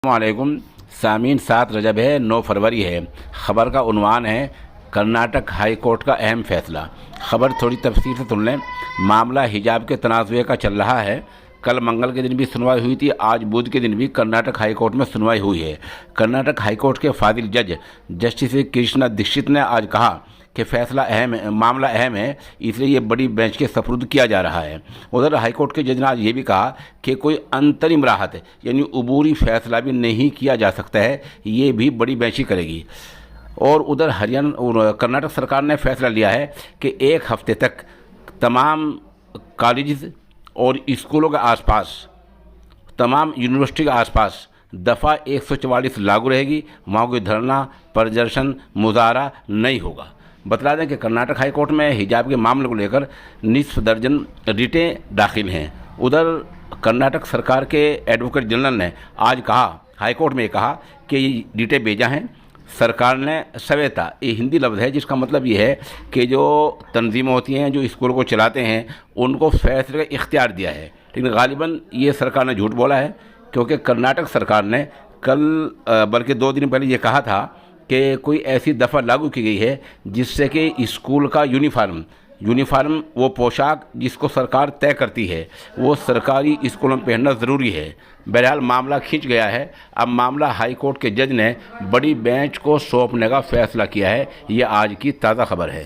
वालेकुम सामीन। 7 रजब है, 9 फरवरी है। ख़बर का उन्वान है कर्नाटक हाई कोर्ट का अहम फैसला। ख़बर थोड़ी तफसील से सुन लें। मामला हिजाब के तनाज़ुए का चल रहा है। कल मंगल के दिन भी सुनवाई हुई थी, आज बुध के दिन भी कर्नाटक हाई कोर्ट में सुनवाई हुई है। कर्नाटक हाई कोर्ट के फाजिल जज जस्टिस कृष्णा दीक्षित ने आज कहा कि फैसला अहम है, मामला अहम है, इसलिए ये बड़ी बेंच के सपुर्द किया जा रहा है। उधर हाईकोर्ट के जज ने आज ये भी कहा कि कोई अंतरिम राहत यानी अबूरी फैसला भी नहीं किया जा सकता है, ये भी बड़ी बेंच ही करेगी। और उधर हरियाणा और कर्नाटक सरकार ने फैसला लिया है कि 1 हफ्ते तक तमाम कॉलेज और स्कूलों के आसपास, तमाम यूनिवर्सिटी के आसपास दफ़ा 144 लागू रहेगी। वहाँ कोई धरना, प्रदर्शन, मुजाहरा नहीं होगा। बता दें कि कर्नाटक हाई कोर्ट में हिजाब के मामले को लेकर निसफ दर्जन रिटें दाखिल हैं। उधर कर्नाटक सरकार के एडवोकेट जनरल ने आज कहा, हाई कोर्ट में कहा कि ये रिटें भेजा हैं सरकार ने सवेता, ये हिंदी लफ्ज़ है जिसका मतलब ये है कि जो तंजीमें होती हैं जो स्कूल को चलाते हैं उनको फैसले का इख्तियार दिया है। लेकिन गालिबन ये सरकार ने झूठ बोला है, क्योंकि कर्नाटक सरकार ने कल बल्कि 2 दिन पहले ये कहा था कि कोई ऐसी दफ़ा लागू की गई है जिससे कि स्कूल का यूनिफॉर्म वो पोशाक जिसको सरकार तय करती है वो सरकारी स्कूलों में पहनना ज़रूरी है। बहरहाल मामला खिंच गया है। अब मामला हाई कोर्ट के जज ने बड़ी बेंच को सौंपने का फैसला किया है। ये आज की ताज़ा खबर है।